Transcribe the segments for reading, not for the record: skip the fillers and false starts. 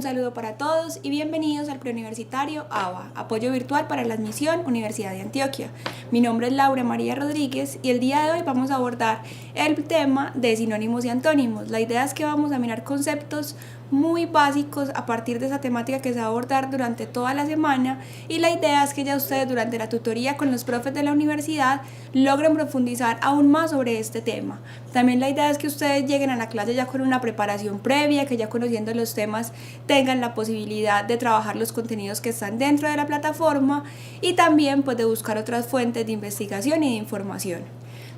saludo para todos y bienvenidos al preuniversitario ABA, Apoyo Virtual para la Admisión Universidad de Antioquia. Mi nombre es Laura María Rodríguez y el día de hoy vamos a abordar el tema de sinónimos y antónimos. La idea es que vamos a mirar conceptos muy básicos a partir de esa temática que se va a abordar durante toda la semana, y la idea es que ya ustedes durante la tutoría con los profes de la universidad logren profundizar aún más sobre este tema. También la idea es que ustedes lleguen a la clase ya con una preparación previa, que ya conociendo los temas tengan la posibilidad de trabajar los contenidos que están dentro de la plataforma y también pues de buscar otras fuentes de investigación y de información.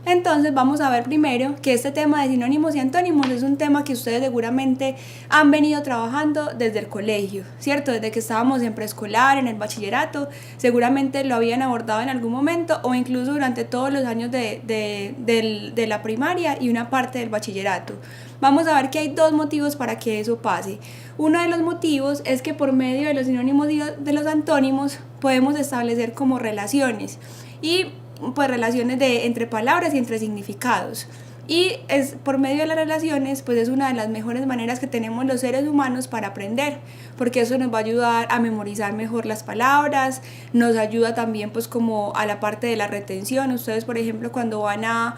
Entonces vamos a ver primero que este tema de sinónimos y antónimos es un tema que ustedes seguramente han venido trabajando desde el colegio, ¿cierto? Desde que estábamos en preescolar, en el bachillerato, seguramente lo habían abordado en algún momento o incluso durante todos los años de la primaria y una parte del bachillerato. Vamos a ver que hay dos motivos para que eso pase. Uno de los motivos es que por medio de los sinónimos y de los antónimos podemos establecer como relaciones y pues relaciones entre palabras y entre significados, y es por medio de las relaciones pues es una de las mejores maneras que tenemos los seres humanos para aprender, porque eso nos va a ayudar a memorizar mejor las palabras, nos ayuda también pues como a la parte de la retención. Ustedes por ejemplo cuando van a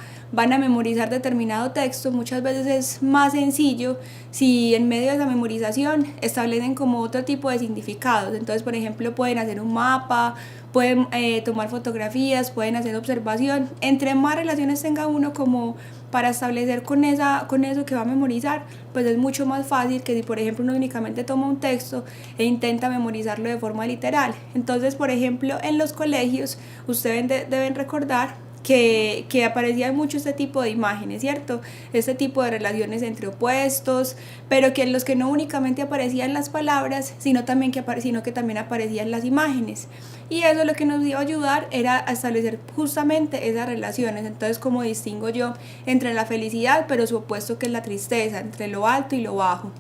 memorizar determinado texto, muchas veces es más sencillo si en medio de esa memorización establecen como otro tipo de significados. Entonces por ejemplo pueden hacer un mapa, pueden tomar fotografías, pueden hacer observación. Entre más relaciones tenga uno como para establecer con eso que va a memorizar, pues es mucho más fácil que si por ejemplo uno únicamente toma un texto e intenta memorizarlo de forma literal. Entonces por ejemplo en los colegios ustedes deben recordar que aparecía mucho este tipo de imágenes, ¿cierto? Este tipo de relaciones entre opuestos, pero que en los que no únicamente aparecían las palabras, sino que también aparecían las imágenes. Y eso lo que nos iba a ayudar era a establecer justamente esas relaciones. Entonces, ¿cómo distingo yo entre la felicidad, pero su opuesto que es la tristeza, entre lo alto y lo bajo?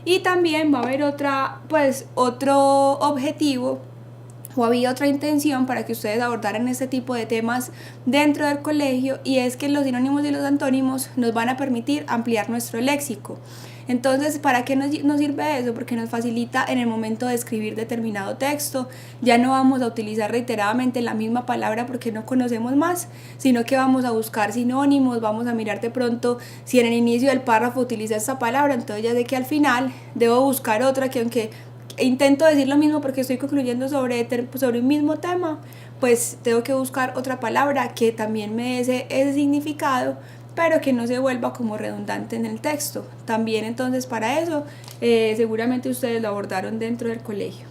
Y también va a haber otro objetivo, o había otra intención para que ustedes abordaran este tipo de temas dentro del colegio, y es que los sinónimos y los antónimos nos van a permitir ampliar nuestro léxico. Entonces, ¿para qué nos sirve eso? Porque nos facilita en el momento de escribir determinado texto. Ya no vamos a utilizar reiteradamente la misma palabra porque no conocemos más, sino que vamos a buscar sinónimos, vamos a mirar de pronto si en el inicio del párrafo utiliza esta palabra, entonces ya sé que al final debo buscar otra que, aunque intento decir lo mismo porque estoy concluyendo sobre un mismo tema, pues tengo que buscar otra palabra que también me dé ese significado, pero que no se vuelva como redundante en el texto. También entonces para eso seguramente ustedes lo abordaron dentro del colegio.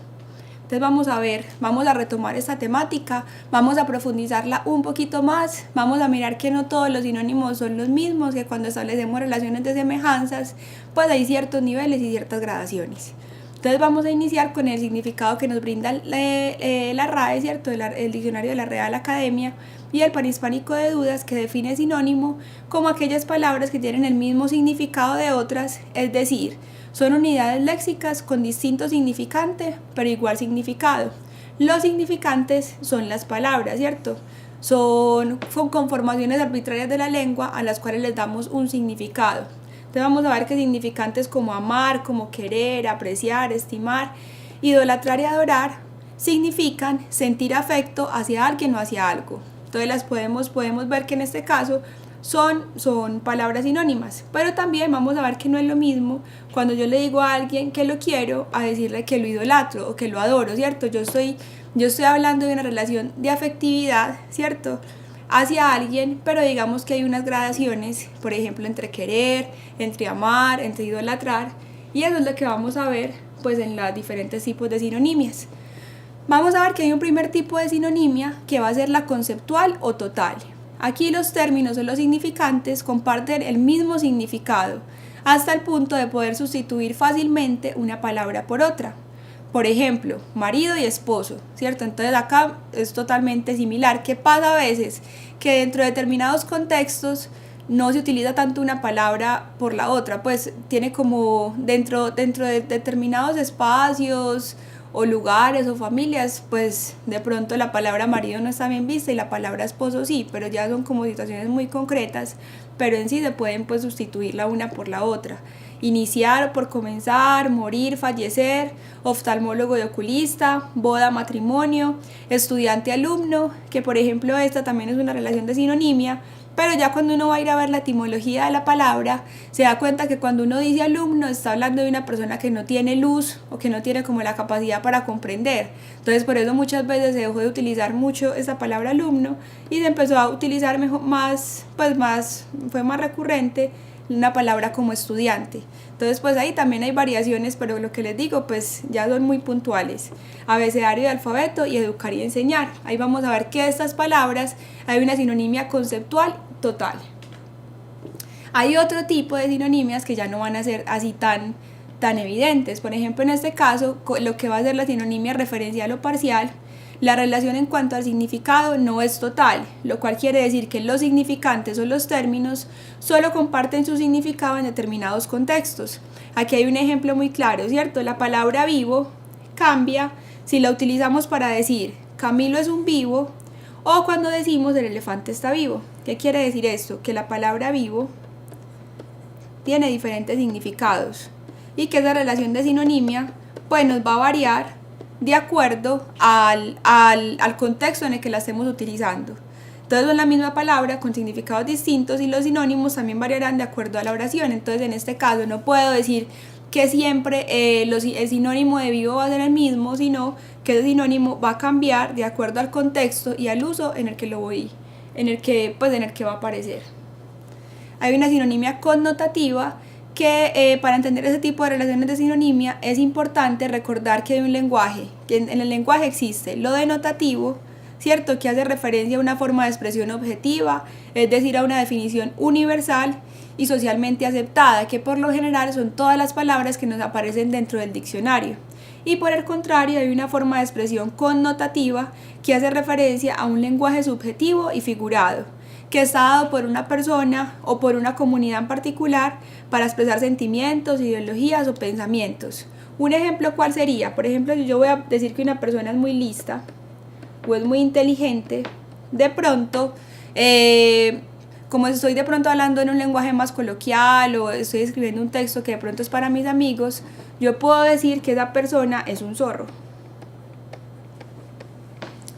Entonces vamos a retomar esta temática, vamos a profundizarla un poquito más, vamos a mirar que no todos los sinónimos son los mismos, que cuando establecemos relaciones de semejanzas pues hay ciertos niveles y ciertas gradaciones. Entonces vamos a iniciar con el significado que nos brinda la RAE, ¿cierto? El diccionario de la Real Academia y el Panhispánico de Dudas, que define sinónimo como aquellas palabras que tienen el mismo significado de otras, es decir, son unidades léxicas con distinto significante, pero igual significado. Los significantes son las palabras, ¿cierto? Son conformaciones arbitrarias de la lengua a las cuales les damos un significado. Entonces vamos a ver que significantes como amar, como querer, apreciar, estimar, idolatrar y adorar significan sentir afecto hacia alguien o hacia algo. Entonces podemos ver que en este caso son palabras sinónimas, pero también vamos a ver que no es lo mismo cuando yo le digo a alguien que lo quiero a decirle que lo idolatro o que lo adoro, ¿cierto? Yo estoy hablando de una relación de afectividad, ¿cierto?, hacia alguien, pero digamos que hay unas gradaciones, por ejemplo, entre querer, entre amar, entre idolatrar, y eso es lo que vamos a ver pues en los diferentes tipos de sinonimias. Vamos a ver que hay un primer tipo de sinonimia que va a ser la conceptual o total. Aquí los términos o los significantes comparten el mismo significado, hasta el punto de poder sustituir fácilmente una palabra por otra. Por ejemplo, marido y esposo, ¿cierto? Entonces acá es totalmente similar. ¿Qué pasa a veces? Que dentro de determinados contextos no se utiliza tanto una palabra por la otra, pues tiene como dentro de determinados espacios o lugares o familias, pues de pronto la palabra marido no está bien vista y la palabra esposo sí, pero ya son como situaciones muy concretas, pero en sí se pueden pues sustituir la una por la otra. iniciar, por comenzar, morir, fallecer, oftalmólogo y oculista, boda, matrimonio, estudiante, alumno, que por ejemplo esta también es una relación de sinonimia, pero ya cuando uno va a ir a ver la etimología de la palabra, se da cuenta que cuando uno dice alumno está hablando de una persona que no tiene luz o que no tiene como la capacidad para comprender. Entonces por eso muchas veces se dejó de utilizar mucho esa palabra alumno y se empezó a utilizar fue más recurrente una palabra como estudiante. Entonces pues ahí también hay variaciones, pero lo que les digo pues ya son muy puntuales. Abecedario de alfabeto y educar y enseñar. Ahí vamos a ver que de estas palabras hay una sinonimia conceptual total. Hay otro tipo de sinonimias que ya no van a ser así tan evidentes. Por ejemplo, en este caso, lo que va a ser la sinonimia referencial o parcial, la relación en cuanto al significado no es total, lo cual quiere decir que los significantes o los términos solo comparten su significado en determinados contextos. Aquí hay un ejemplo muy claro, ¿cierto? La palabra vivo cambia si la utilizamos para decir Camilo es un vivo o cuando decimos el elefante está vivo. ¿Qué quiere decir esto? Que la palabra vivo tiene diferentes significados y que esa relación de sinonimia pues nos va a variar de acuerdo al contexto en el que la estemos utilizando. Entonces es la misma palabra con significados distintos y los sinónimos también variarán de acuerdo a la oración. Entonces en este caso no puedo decir que siempre el sinónimo de vivo va a ser el mismo, sino que el sinónimo va a cambiar de acuerdo al contexto y al uso en el que en el que va a aparecer. Hay una sinonimia connotativa que para entender ese tipo de relaciones de sinonimia es importante recordar que hay un lenguaje, que en el lenguaje existe lo denotativo, ¿cierto? Que hace referencia a una forma de expresión objetiva, es decir, a una definición universal y socialmente aceptada, que por lo general son todas las palabras que nos aparecen dentro del diccionario. Y por el contrario, hay una forma de expresión connotativa que hace referencia a un lenguaje subjetivo y figurado, que está dado por una persona o por una comunidad en particular para expresar sentimientos, ideologías o pensamientos. Un ejemplo, ¿cuál sería? Por ejemplo, si yo voy a decir que una persona es muy lista o es muy inteligente, de pronto, como estoy de pronto hablando en un lenguaje más coloquial o estoy escribiendo un texto que de pronto es para mis amigos, yo puedo decir que esa persona es un zorro,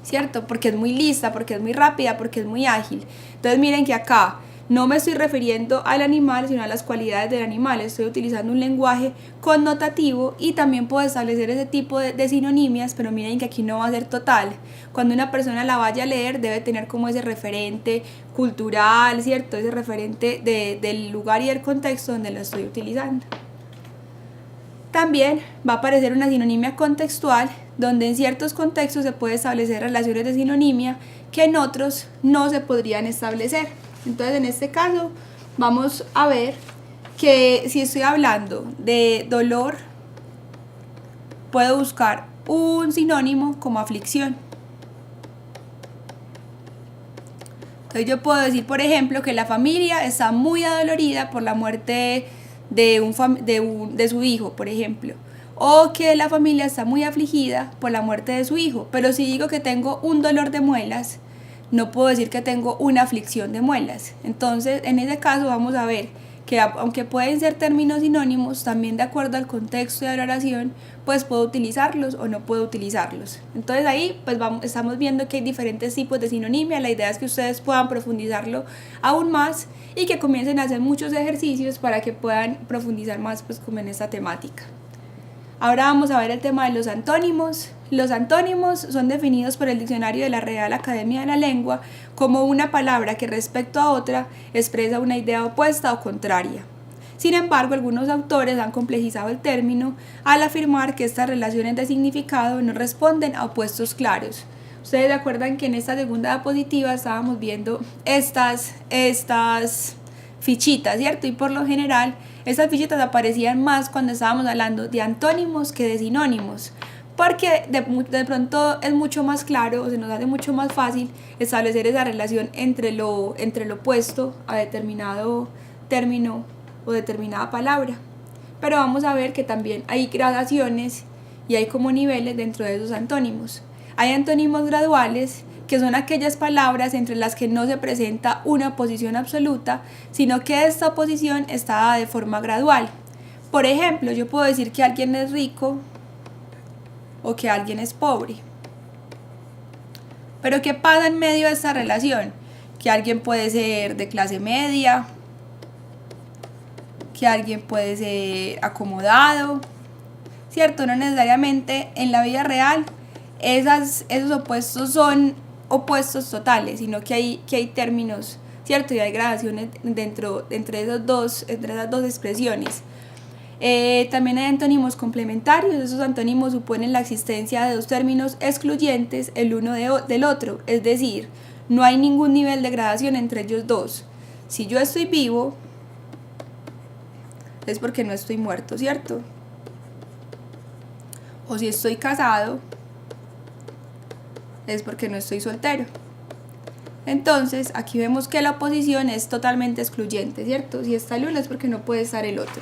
¿cierto? Porque es muy lista, porque es muy rápida, porque es muy ágil. Entonces miren que acá no me estoy refiriendo al animal, sino a las cualidades del animal. Estoy utilizando un lenguaje connotativo y también puedo establecer ese tipo de sinonimias, pero miren que aquí no va a ser total. Cuando una persona la vaya a leer debe tener como ese referente cultural, ¿cierto? Ese referente del lugar y del contexto donde la estoy utilizando. También va a aparecer una sinonimia contextual, donde en ciertos contextos se puede establecer relaciones de sinonimia que en otros no se podrían establecer. Entonces en este caso vamos a ver que si estoy hablando de dolor, puedo buscar un sinónimo como aflicción. Entonces yo puedo decir, por ejemplo, que la familia está muy adolorida por la muerte de su hijo, por ejemplo, o que la familia está muy afligida por la muerte de su hijo. Pero si digo que tengo un dolor de muelas, no puedo decir que tengo una aflicción de muelas. Entonces en ese caso vamos a ver que aunque pueden ser términos sinónimos, también de acuerdo al contexto de la oración, pues puedo utilizarlos o no puedo utilizarlos. Entonces ahí pues estamos viendo que hay diferentes tipos de sinonimia. La idea es que ustedes puedan profundizarlo aún más y que comiencen a hacer muchos ejercicios para que puedan profundizar más pues como en esta temática. Ahora vamos a ver el tema de los antónimos. Los antónimos son definidos por el diccionario de la Real Academia de la Lengua como una palabra que respecto a otra expresa una idea opuesta o contraria. Sin embargo, algunos autores han complejizado el término al afirmar que estas relaciones de significado no responden a opuestos claros. Ustedes se acuerdan que en esta segunda diapositiva estábamos viendo estas fichitas, ¿cierto? Y por lo general estas fichitas aparecían más cuando estábamos hablando de antónimos que de sinónimos, porque de pronto es mucho más claro o se nos hace mucho más fácil establecer esa relación entre lo opuesto a determinado término o determinada palabra. Pero vamos a ver que también hay gradaciones y hay como niveles dentro de esos antónimos. Hay antónimos graduales, que son aquellas palabras entre las que no se presenta una oposición absoluta, sino que esta oposición está dada de forma gradual. Por ejemplo, yo puedo decir que alguien es rico o que alguien es pobre. Pero ¿qué pasa en medio de esta relación? Que alguien puede ser de clase media, que alguien puede ser acomodado, ¿cierto? No necesariamente en la vida real esos opuestos son opuestos totales, sino que hay términos, ¿cierto? Y hay gradaciones entre esas dos expresiones. También hay antónimos complementarios. Esos antónimos suponen la existencia de dos términos excluyentes el uno del otro, es decir, no hay ningún nivel de gradación entre ellos dos. Si yo estoy vivo, es porque no estoy muerto, ¿cierto? O si estoy casado, es porque no estoy soltero. Entonces, aquí vemos que la oposición es totalmente excluyente, ¿cierto? Si está el uno es porque no puede estar el otro.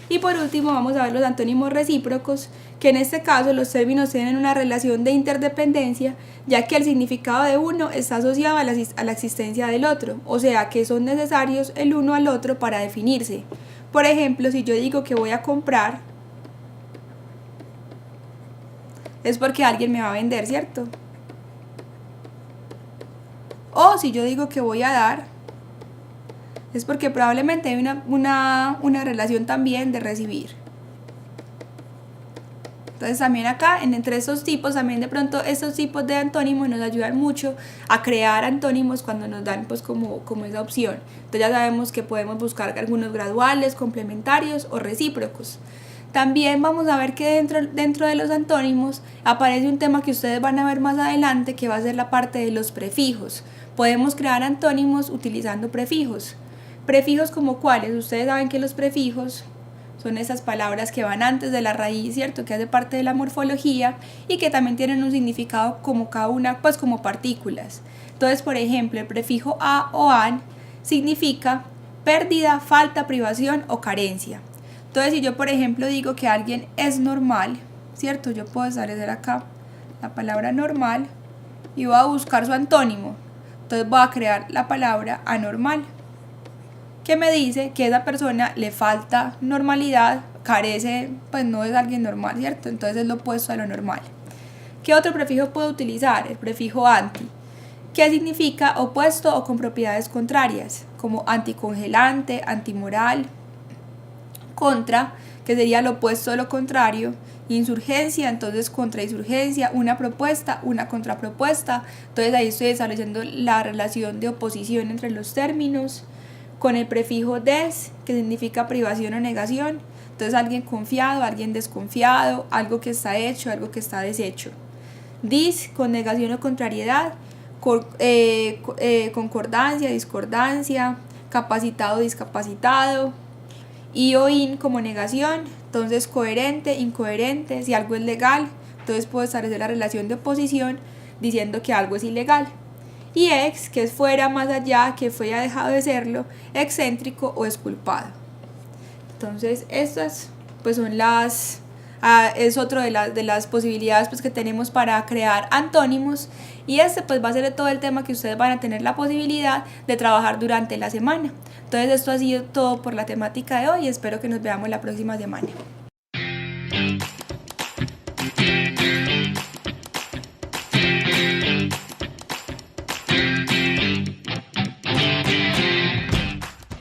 Y por último vamos a ver los antónimos recíprocos, que en este caso los términos tienen una relación de interdependencia, ya que el significado de uno está asociado a la existencia del otro, o sea que son necesarios el uno al otro para definirse. Por ejemplo, si yo digo que voy a comprar, es porque alguien me va a vender, ¿cierto? O si yo digo que voy a dar, es porque probablemente hay una relación también de recibir. Entonces también acá, entre estos tipos, también de pronto estos tipos de antónimos nos ayudan mucho a crear antónimos cuando nos dan pues como esa opción. Entonces ya sabemos que podemos buscar algunos graduales, complementarios o recíprocos. También vamos a ver que dentro de los antónimos aparece un tema que ustedes van a ver más adelante, que va a ser la parte de los prefijos. Podemos crear antónimos utilizando prefijos. Prefijos como cuáles. Ustedes saben que los prefijos son esas palabras que van antes de la raíz, ¿cierto? Que hace parte de la morfología y que también tienen un significado como cada una, pues como partículas. Entonces, por ejemplo, el prefijo a o an significa pérdida, falta, privación o carencia. Entonces, si yo, por ejemplo, digo que alguien es normal, ¿cierto? Yo puedo establecer acá la palabra normal y voy a buscar su antónimo. Entonces voy a crear la palabra anormal, que me dice que a esa persona le falta normalidad, carece, pues no es alguien normal, ¿cierto? Entonces es lo opuesto a lo normal. ¿Qué otro prefijo puedo utilizar? El prefijo anti, que significa opuesto o con propiedades contrarias, como anticongelante, antimoral. Contra, que sería lo opuesto a lo contrario. Insurgencia, entonces contrainsurgencia, una propuesta, una contrapropuesta. Entonces ahí estoy estableciendo la relación de oposición entre los términos. Con el prefijo des, que significa privación o negación. Entonces alguien confiado, alguien desconfiado, algo que está hecho, algo que está deshecho. Dis, con negación o contrariedad. Concordancia, discordancia, capacitado, discapacitado. Y o in como negación, entonces coherente, incoherente. Si algo es legal, entonces puedo establecer la relación de oposición diciendo que algo es ilegal. Y ex, que es fuera, más allá, que fue ya dejado de serlo, excéntrico o exculpado. Entonces estas pues son es otro de las posibilidades pues que tenemos para crear antónimos, y este pues va a ser todo el tema que ustedes van a tener la posibilidad de trabajar durante la semana. Entonces esto ha sido todo por la temática de hoy y espero que nos veamos la próxima semana.